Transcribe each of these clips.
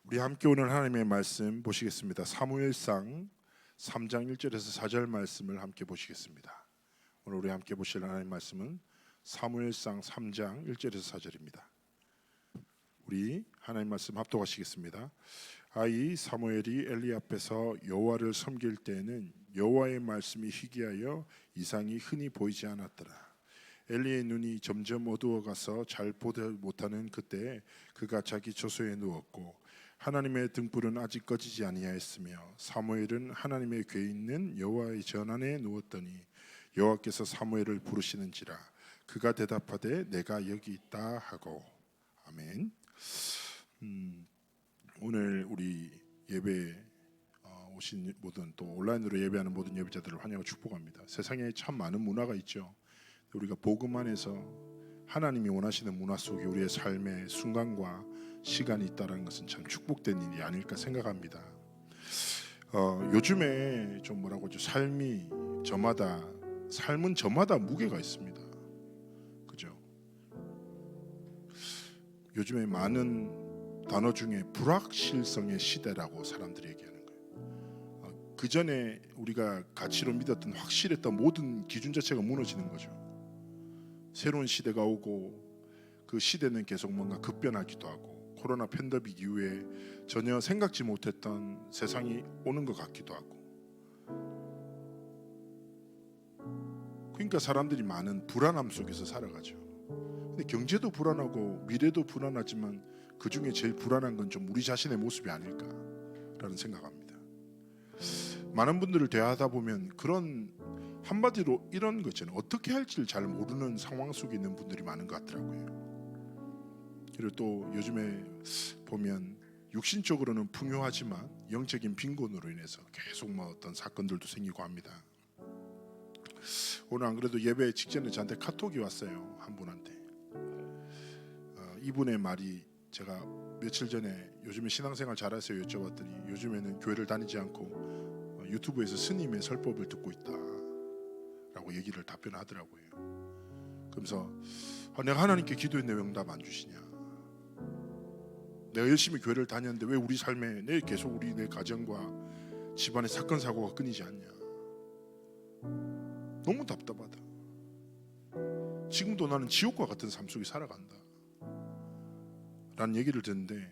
우리 함께 오늘 하나님의 말씀 보시겠습니다. 사무엘상 3장 1절에서 4절 말씀을 함께 보시겠습니다. 오늘 우리 함께 보실 하나님의 말씀은 사무엘상 3장 1절에서 4절입니다. 우리 하나님 말씀 합독하시겠습니다. 아이 사무엘이 엘리 앞에서 여호와를 섬길 때에는 여호와의 말씀이 희귀하여 이상이 흔히 보이지 않았더라. 엘리의 눈이 점점 어두워가서 잘 보지 못하는 그때 그가 자기 처소에 누웠고 하나님의 등불은 아직 꺼지지 아니하였으며 사무엘은 하나님의 궤에 있는 여호와의 전안에 누웠더니 여호와께서 사무엘을 부르시는지라 그가 대답하되 내가 여기 있다 하고. 아멘. 오늘 우리 예배 오신 모든 또 온라인으로 예배하는 모든 예배자들을 환영하고 축복합니다. 세상에 참 많은 문화가 있죠. 우리가 복음 안에서 하나님이 원하시는 문화 속에 우리의 삶의 순간과 시간이 있다는 것은 참 축복된 일이 아닐까 생각합니다. 요즘에 좀 뭐라고 하죠? 삶은 저마다 무게가 있습니다. 그죠? 요즘에 많은 단어 중에 불확실성의 시대라고 사람들이 얘기하는 거예요. 그 전에 우리가 가치로 믿었던 확실했던 모든 기준 자체가 무너지는 거죠. 새로운 시대가 오고 그 시대는 계속 뭔가 급변하기도 하고 코로나 팬데믹 이후에 전혀 생각지 못했던 세상이 오는 것 같기도 하고, 그러니까 사람들이 많은 불안함 속에서 살아가죠. 근데 경제도 불안하고 미래도 불안하지만 그 중에 제일 불안한 건 좀 우리 자신의 모습이 아닐까라는 생각합니다. 많은 분들을 대하다 보면 그런 한마디로 이런 거 있잖아요. 어떻게 할지를 잘 모르는 상황 속에 있는 분들이 많은 것 같더라고요. 그리고 또 요즘에 보면 육신적으로는 풍요하지만 영적인 빈곤으로 인해서 계속 어떤 사건들도 생기고 합니다. 오늘 안 그래도 예배 직전에 저한테 카톡이 왔어요. 한 분한테. 이분의 말이, 제가 며칠 전에 요즘에 신앙생활 잘하세요 여쭤봤더니 요즘에는 교회를 다니지 않고 유튜브에서 스님의 설법을 듣고 있다 라고 얘기를 답변하더라고요. 그러면서 내가 하나님께 기도했는데 왜 응답 안 주시냐, 내가 열심히 교회를 다녔는데 왜 우리 삶에 계속 내 가정과 집안의 사건 사고가 끊이지 않냐, 너무 답답하다, 지금도 나는 지옥과 같은 삶 속에 살아간다 라는 얘기를 듣는데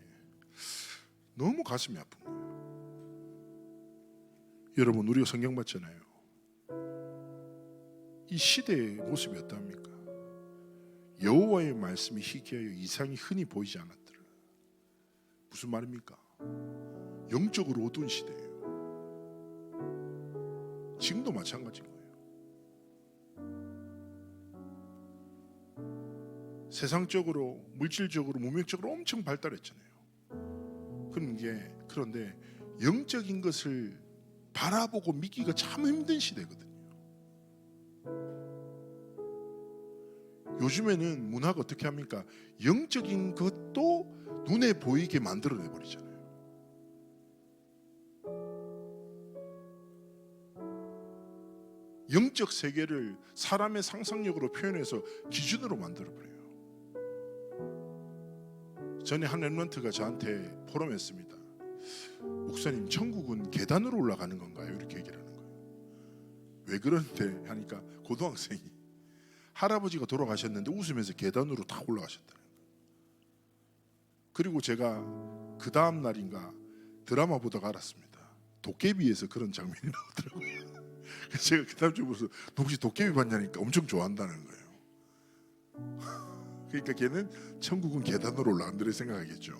너무 가슴이 아픈 거예요. 여러분, 우리가 성경 봤잖아요. 이 시대의 모습이 어떠합니까? 여호와의 말씀이 희귀하여 이상이 흔히 보이지 않았더라. 무슨 말입니까? 영적으로 어두운 시대예요. 지금도 마찬가지인 거예요. 세상적으로, 물질적으로, 문명적으로 엄청 발달했잖아요. 그런데 영적인 것을 바라보고 믿기가 참 힘든 시대거든요. 요즘에는 문화가 어떻게 합니까? 영적인 것도 눈에 보이게 만들어내 버리잖아요. 영적 세계를 사람의 상상력으로 표현해서 기준으로 만들어 버려요. 전에 한 랩런트가 저한테 포럼했습니다. 목사님, 천국은 계단으로 올라가는 건가요? 이렇게 얘기를 하는 거예요. 왜 그런데 하니까 고등학생이 할아버지가 돌아가셨는데 웃으면서 계단으로 다 올라가셨다는 거예요. 그리고 제가 그 다음 날인가 드라마 보다가 알았습니다. 도깨비에서 그런 장면이 나오더라고요. 그래서 제가 그 다음 주에 보면서 너 혹시 도깨비 봤냐니까 엄청 좋아한다는 거예요. 그러니까 걔는 천국은 계단으로 올라간다고 생각하겠죠.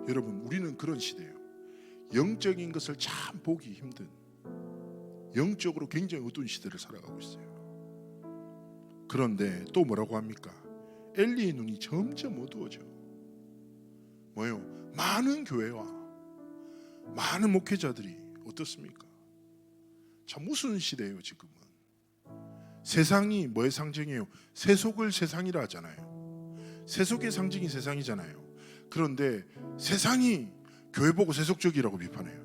여러분, 우리는 그런 시대예요. 영적인 것을 참 보기 힘든, 영적으로 굉장히 어두운 시대를 살아가고 있어요. 그런데 또 뭐라고 합니까? 엘리의 눈이 점점 어두워져. 뭐예요? 많은 교회와 많은 목회자들이 어떻습니까? 참 무슨 시대예요 지금은. 세상이 뭐의 상징이에요? 세속을 세상이라 하잖아요. 세속의 상징이 세상이잖아요. 그런데 세상이 교회 보고 세속적이라고 비판해요.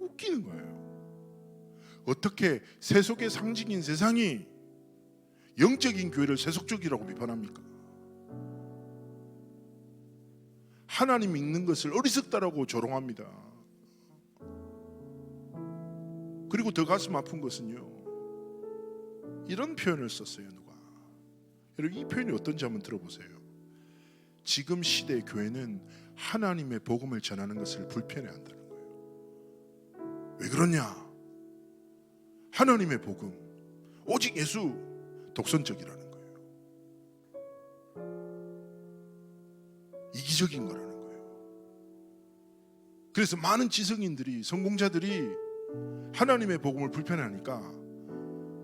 웃기는 거예요. 어떻게 세속의 상징인 세상이 영적인 교회를 세속적이라고 비판합니까? 하나님 믿는 것을 어리석다라고 조롱합니다. 그리고 더 가슴 아픈 것은요, 이런 표현을 썼어요. 누가? 여러분, 이 표현이 어떤지 한번 들어보세요. 지금 시대의 교회는 하나님의 복음을 전하는 것을 불편해한다는 거예요. 왜 그러냐? 하나님의 복음, 오직 예수, 독선적이라는 거예요. 이기적인 거라는 거예요. 그래서 많은 지성인들이, 성공자들이 하나님의 복음을 불편해하니까,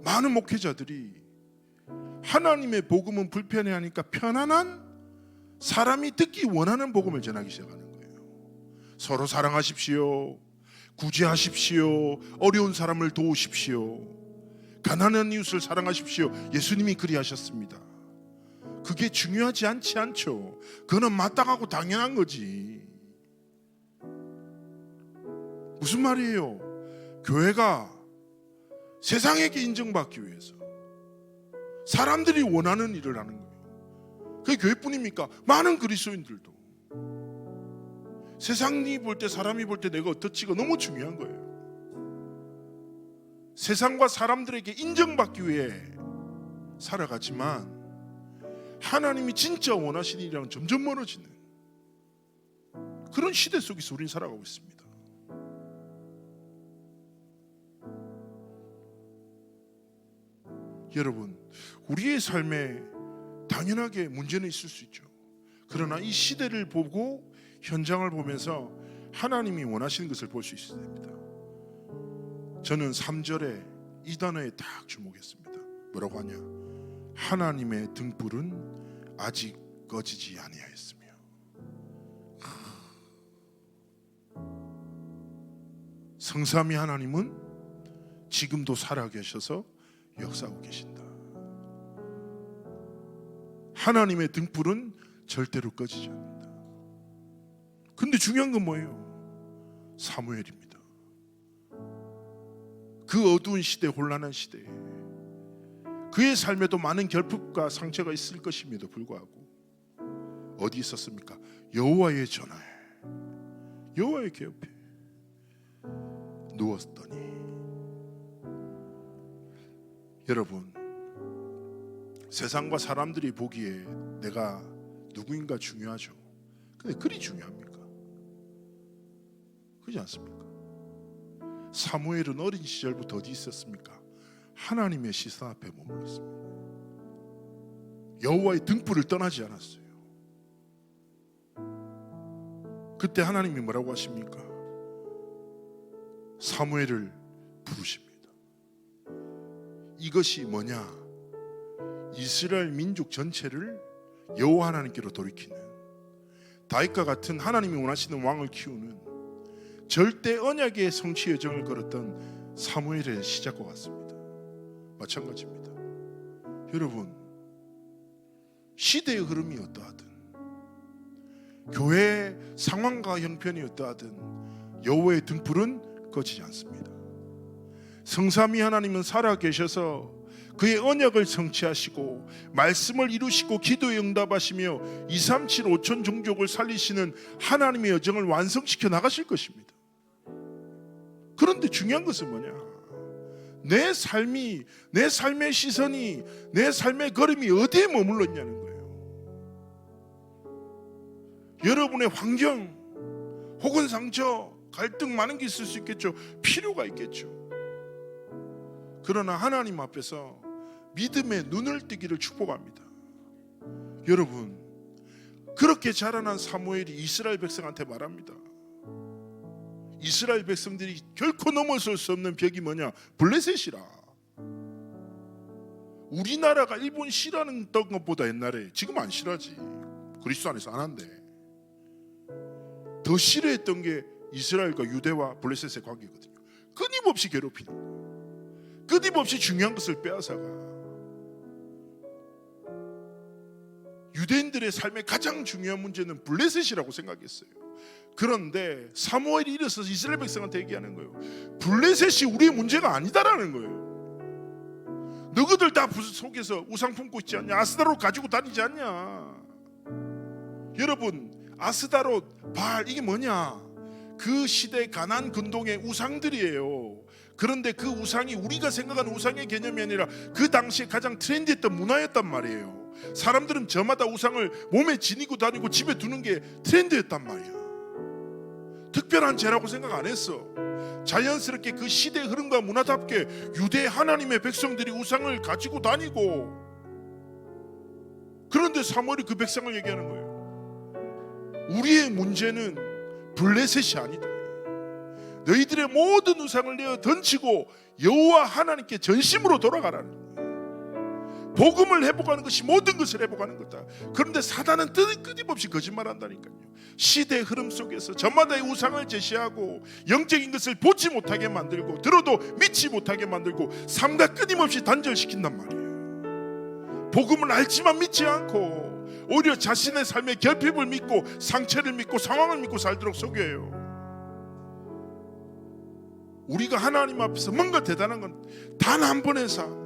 많은 목회자들이 하나님의 복음은 불편해하니까 편안한, 사람이 듣기 원하는 복음을 전하기 시작하는 거예요. 서로 사랑하십시오, 구제하십시오, 어려운 사람을 도우십시오, 가난한 이웃을 사랑하십시오. 예수님이 그리하셨습니다. 그게 중요하지 않죠. 그거는 마땅하고 당연한 거지. 무슨 말이에요? 교회가 세상에게 인정받기 위해서 사람들이 원하는 일을 하는 거예요. 그게 교회뿐입니까? 많은 그리스도인들도 세상이 볼 때, 사람이 볼 때 내가 어떻지가 너무 중요한 거예요. 세상과 사람들에게 인정받기 위해 살아가지만 하나님이 진짜 원하시는 일이랑 점점 멀어지는 그런 시대 속에서 우리는 살아가고 있습니다. 여러분, 우리의 삶에 당연하게 문제는 있을 수 있죠. 그러나 이 시대를 보고, 현장을 보면서 하나님이 원하시는 것을 볼 수 있어야 됩니다. 저는 3절에 이 단어에 딱 주목했습니다. 뭐라고 하냐? 하나님의 등불은 아직 꺼지지 아니하였으며. 성삼위 하나님은 지금도 살아계셔서 역사하고 계신다. 하나님의 등불은 절대로 꺼지지 않는다. 근데 중요한 건 뭐예요? 사무엘입니다. 그 어두운 시대, 혼란한 시대에 그의 삶에도 많은 결핍과 상처가 있을 것임에도 불구하고 어디 있었습니까? 여호와의 전화에, 여호와의 궤 옆에 누웠더니. 여러분, 세상과 사람들이 보기에 내가 누구인가 중요하죠. 근데 그리 중요합니까? 그렇지 않습니까? 사무엘은 어린 시절부터 어디 있었습니까? 하나님의 시선 앞에 머물렀습니다. 여호와의 등불을 떠나지 않았어요. 그때 하나님이 뭐라고 하십니까? 사무엘을 부르십니다. 이것이 뭐냐? 이스라엘 민족 전체를 여호와 하나님께로 돌이키는, 다윗과 같은 하나님이 원하시는 왕을 키우는 절대 언약의 성취 여정을 걸었던 사무엘의 시작과 같습니다. 마찬가지입니다. 여러분, 시대의 흐름이 어떠하든, 교회의 상황과 형편이 어떠하든 여호와의 등불은 꺼지지 않습니다. 성삼위 하나님은 살아계셔서 그의 언약을 성취하시고 말씀을 이루시고 기도에 응답하시며 237 5천 종족을 살리시는 하나님의 여정을 완성시켜 나가실 것입니다. 그런데 중요한 것은 뭐냐? 내 삶이, 내 삶의 시선이, 내 삶의 걸음이 어디에 머물러 있냐는 거예요. 여러분의 환경 혹은 상처, 갈등 많은 게 있을 수 있겠죠. 필요가 있겠죠. 그러나 하나님 앞에서 믿음의 눈을 뜨기를 축복합니다. 여러분, 그렇게 자라난 사무엘이 이스라엘 백성한테 말합니다. 이스라엘 백성들이 결코 넘어설 수 없는 벽이 뭐냐? 블레셋이라. 우리나라가 일본 싫어하는 것보다 옛날에, 지금 안 싫어하지, 그리스도 안에서 안 한대, 더 싫어했던 게 이스라엘과 유대와 블레셋의 관계거든요. 끊임없이 괴롭히는 거예요. 끊임없이 중요한 것을 빼앗아가. 유대인들의 삶의 가장 중요한 문제는 블레셋이라고 생각했어요. 그런데 사무엘이 일어서서 이스라엘 백성한테 얘기하는 거예요. 블레셋이 우리의 문제가 아니다라는 거예요. 너희들 다 속에서 우상 품고 있지 않냐? 아스타롯 가지고 다니지 않냐? 여러분, 아스다롯, 바알, 이게 뭐냐? 그 시대 가나안 근동의 우상들이에요. 그런데 그 우상이 우리가 생각하는 우상의 개념이 아니라 그 당시에 가장 트렌디했던 문화였단 말이에요. 사람들은 저마다 우상을 몸에 지니고 다니고 집에 두는 게 트렌드였단 말이야. 특별한 죄라고 생각 안 했어. 자연스럽게 그 시대의 흐름과 문화답게 유대 하나님의 백성들이 우상을 가지고 다니고, 그런데 사무엘이 그 백성을 얘기하는 거예요. 우리의 문제는 블레셋이 아니다. 너희들의 모든 우상을 내어 던지고 여호와 하나님께 전심으로 돌아가라는 거예요. 복음을 회복하는 것이 모든 것을 회복하는 거다. 그런데 사단은 끊임없이 거짓말한다니까요. 시대의 흐름 속에서 저마다의 우상을 제시하고 영적인 것을 보지 못하게 만들고 들어도 믿지 못하게 만들고 삶과 끊임없이 단절시킨단 말이에요. 복음을 알지만 믿지 않고 오히려 자신의 삶의 결핍을 믿고 상처를 믿고 상황을 믿고 살도록 속여요. 우리가 하나님 앞에서 뭔가 대단한 건 단 한 번의 삶,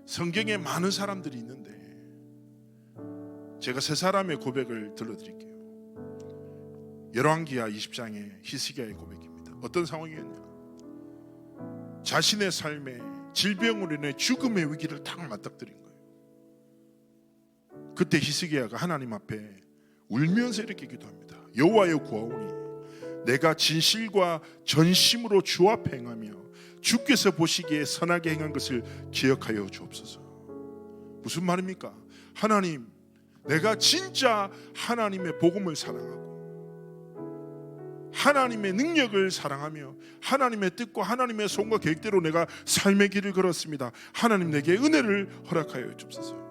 성경에 많은 사람들이 있는데 제가 세 사람의 고백을 들려드릴게요. 열왕기하 20장의 히스기야의 고백입니다. 어떤 상황이었냐? 자신의 삶에 질병으로 인해 죽음의 위기를 딱 맞닥뜨린 거예요. 그때 히스기야가 하나님 앞에 울면서 이렇게 기도합니다. 여호와여 구하오니 내가 진실과 전심으로 주 앞에 행하며 주께서 보시기에 선하게 행한 것을 기억하여 주옵소서. 무슨 말입니까? 하나님, 내가 진짜 하나님의 복음을 사랑하고 하나님의 능력을 사랑하며 하나님의 뜻과 하나님의 손과 계획대로 내가 삶의 길을 걸었습니다. 하나님 내게 은혜를 허락하여 주옵소서.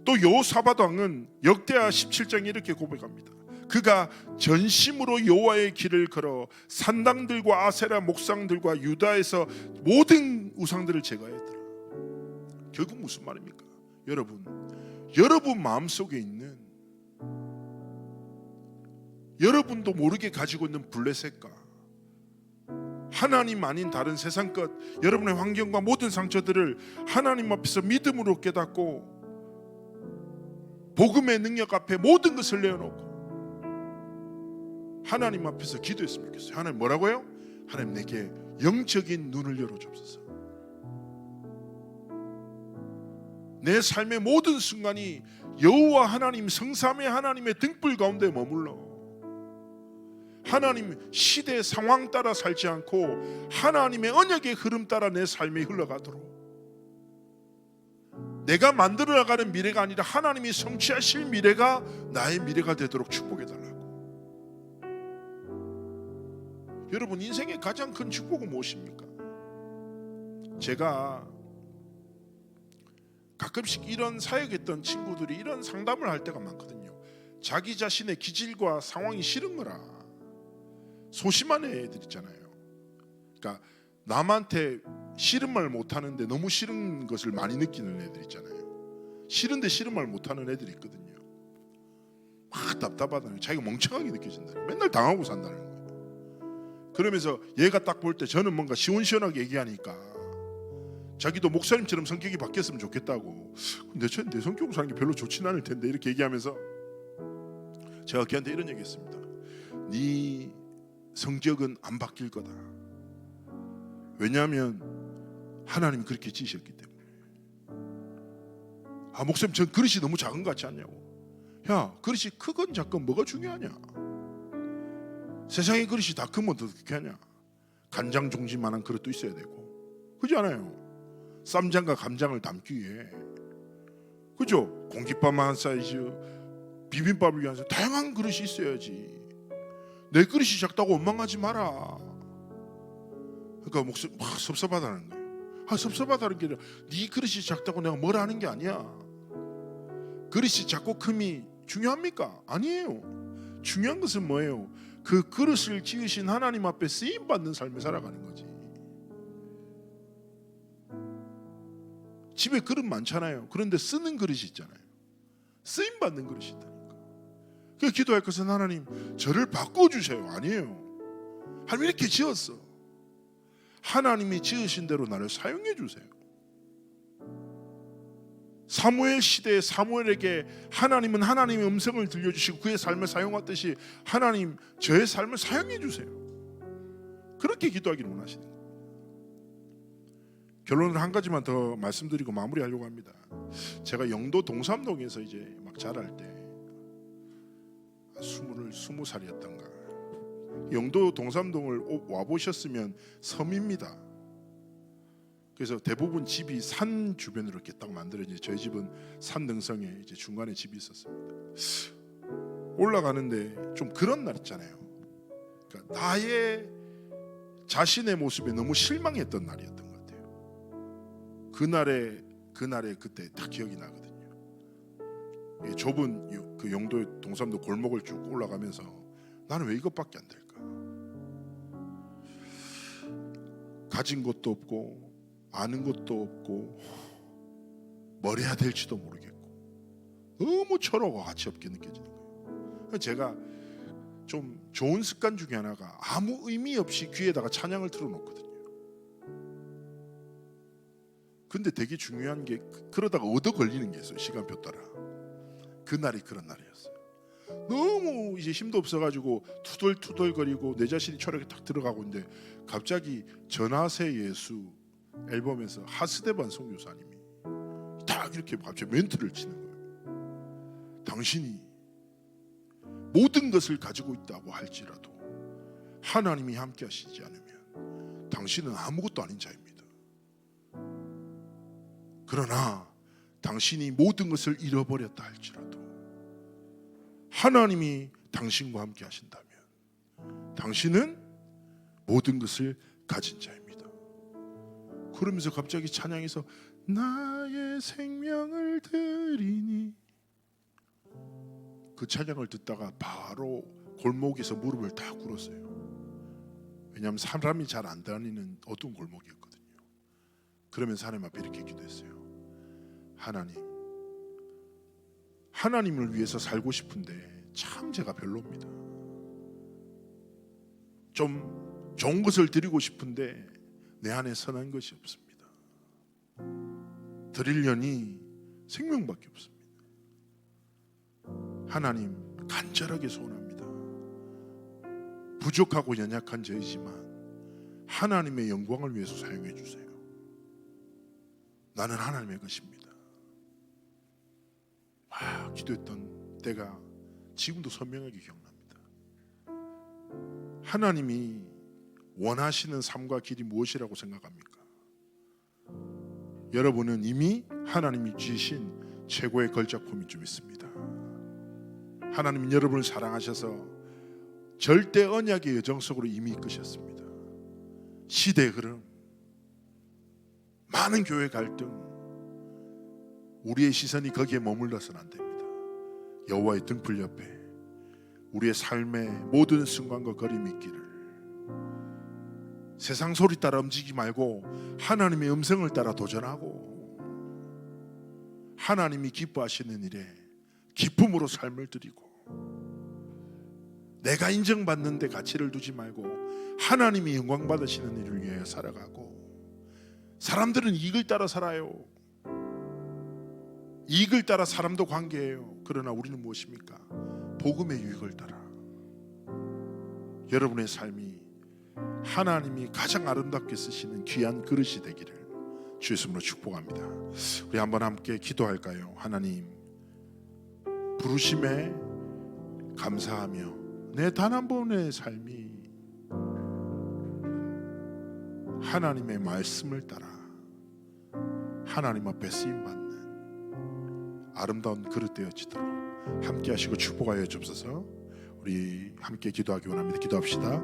또 여호사밧 왕은 역대하 17장에 이렇게 고백합니다. 그가 전심으로 여호와의 길을 걸어 산당들과 아세라 목상들과 유다에서 모든 우상들을 제거했더라. 결국 무슨 말입니까? 여러분 마음속에 있는, 여러분도 모르게 가지고 있는 블레셋과 하나님 아닌 다른 세상 것, 여러분의 환경과 모든 상처들을 하나님 앞에서 믿음으로 깨닫고 복음의 능력 앞에 모든 것을 내어놓고 하나님 앞에서 기도했으면 좋겠어요. 하나님 뭐라고요? 하나님 내게 영적인 눈을 열어주옵소서. 내 삶의 모든 순간이 여호와 하나님 성삼의 하나님의 등불 가운데 머물러 하나님 시대 상황 따라 살지 않고 하나님의 언약의 흐름 따라 내 삶이 흘러가도록, 내가 만들어 나가는 미래가 아니라 하나님이 성취하실 미래가 나의 미래가 되도록 축복해달라고. 여러분 인생의 가장 큰 축복은 무엇입니까? 제가 가끔씩 이런 사역했던 친구들이 이런 상담을 할 때가 많거든요. 자기 자신의 기질과 상황이 싫은 거라. 소심한 애들 있잖아요. 그러니까 남한테 싫은 말 못하는데 너무 싫은 것을 많이 느끼는 애들 있잖아요. 싫은데 싫은 말 못하는 애들이 있거든요. 막 답답하다는, 자기가 멍청하게 느껴진다는, 맨날 당하고 산다는 거예요. 그러면서 얘가 딱 볼 때 저는 뭔가 시원시원하게 얘기하니까 자기도 목사님처럼 성격이 바뀌었으면 좋겠다고. 근데 내 성격으로 사는 게 별로 좋진 않을 텐데 이렇게 얘기하면서 제가 걔한테 이런 얘기했습니다. 네 성격은 안 바뀔 거다. 왜냐하면 하나님이 그렇게 지으셨기 때문에. 아 목사님 전 그릇이 너무 작은 것 같지 않냐고. 야 그릇이 크건 작건 뭐가 중요하냐. 세상의 그릇이 다 크면 어떻게 하냐. 간장 종지만한 그릇도 있어야 되고, 그렇지 않아요? 쌈장과 감장을 담기 위해, 그죠? 공깃밥만 한 사이즈, 비빔밥을 위한 사이즈, 다양한 그릇이 있어야지. 내 그릇이 작다고 원망하지 마라. 그러니까 목소리 막 섭섭하다는 거예요. 섭섭하다는 게 아니라 네 그릇이 작다고 내가 뭐라 하는 게 아니야. 그릇이 작고 큼이 중요합니까? 아니에요. 중요한 것은 뭐예요? 그 그릇을 지으신 하나님 앞에 쓰임받는 삶을 살아가는 거지. 집에 그릇 많잖아요. 그런데 쓰는 그릇이 있잖아요. 쓰임받는 그릇이 있다니까. 그래서 기도할 것은 하나님 저를 바꿔주세요. 아니에요. 하나님 이렇게 지었어. 하나님이 지으신 대로 나를 사용해 주세요. 사무엘 시대에 사무엘에게 하나님은 하나님의 음성을 들려주시고 그의 삶을 사용하듯이 하나님 저의 삶을 사용해 주세요. 그렇게 기도하기를 원하시는 거예요. 결론을 한 가지만 더 말씀드리고 마무리하려고 합니다. 제가 영도 동삼동에서 이제 막 자랄 때 20살이었던가 영도 동삼동을 와보셨으면 섬입니다. 그래서 대부분 집이 산 주변으로 이렇게 딱 만들어지. 저희 집은 산 등성에 이제 중간에 집이 있었습니다. 올라가는데 좀 그런 날 있잖아요. 그러니까 나의 자신의 모습에 너무 실망했던 날이었던 것 같아요. 그날에 그때 딱 기억이 나거든요. 좁은 그 영도 동삼도 골목을 쭉 올라가면서 나는 왜 이것밖에 안 될까? 가진 것도 없고 아는 것도 없고 뭘 해야 될지도 모르겠고 너무 철학과 가치 없게 느껴지는 거예요. 제가 좀 좋은 습관 중에 하나가 아무 의미 없이 귀에다가 찬양을 틀어놓거든요. 근데 되게 중요한 게 그러다가 얻어 걸리는 게 있어요. 시간표 따라. 그날이 그런 날이었어요. 너무 이제 힘도 없어가지고 투덜투덜거리고 내 자신이 철학에 딱 들어가고 있는데 갑자기 전하세 예수 앨범에서 하스데반 선교사님이 딱 이렇게 갑자기 멘트를 치는 거예요. 당신이 모든 것을 가지고 있다고 할지라도 하나님이 함께 하시지 않으면 당신은 아무것도 아닌 자입니다. 그러나 당신이 모든 것을 잃어버렸다 할지라도 하나님이 당신과 함께 하신다면 당신은 모든 것을 가진 자입니다. 그러면서 갑자기 찬양에서 나의 생명을 드리니, 그 찬양을 듣다가 바로 골목에서 무릎을 딱 꿇었어요. 왜냐하면 사람이 잘 안 다니는 어두운 골목이었거든요. 그러면서 하나님 앞에 이렇게 기도했어요. 하나님을 위해서 살고 싶은데 참 제가 별로입니다. 좀 좋은 것을 드리고 싶은데 내 안에 선한 것이 없습니다. 드리려니 생명밖에 없습니다. 하나님 간절하게 소원합니다. 부족하고 연약한 저이지만 하나님의 영광을 위해서 사용해 주세요. 나는 하나님의 것입니다. 기도했던 때가 지금도 선명하게 기억납니다. 하나님이 원하시는 삶과 길이 무엇이라고 생각합니까? 여러분은 이미 하나님이 주신 최고의 걸작품인 줄 믿습니다. 하나님은 여러분을 사랑하셔서 절대 언약의 여정 속으로 이미 이끄셨습니다. 시대의 흐름, 많은 교회 갈등, 우리의 시선이 거기에 머물러서는 안 됩니다. 여호와의 등불 옆에 우리의 삶의 모든 순간과 거림이 있기를, 세상 소리 따라 움직이지 말고 하나님의 음성을 따라 도전하고 하나님이 기뻐하시는 일에 기쁨으로 삶을 드리고, 내가 인정받는 데 가치를 두지 말고 하나님이 영광 받으시는 일을 위해 살아가고, 사람들은 이익을 따라 살아요. 이익을 따라 사람도 관계해요. 그러나 우리는 무엇입니까? 복음의 유익을 따라. 여러분의 삶이 하나님이 가장 아름답게 쓰시는 귀한 그릇이 되기를 주 예수님으로 축복합니다. 우리 한번 함께 기도할까요? 하나님, 부르심에 감사하며 내 단 한 번의 삶이 하나님의 말씀을 따라 하나님 앞에 쓰임받는 아름다운 그릇 되어지도록 함께 하시고 축복하여 주옵소서. 우리 함께 기도하기 원합니다. 기도합시다.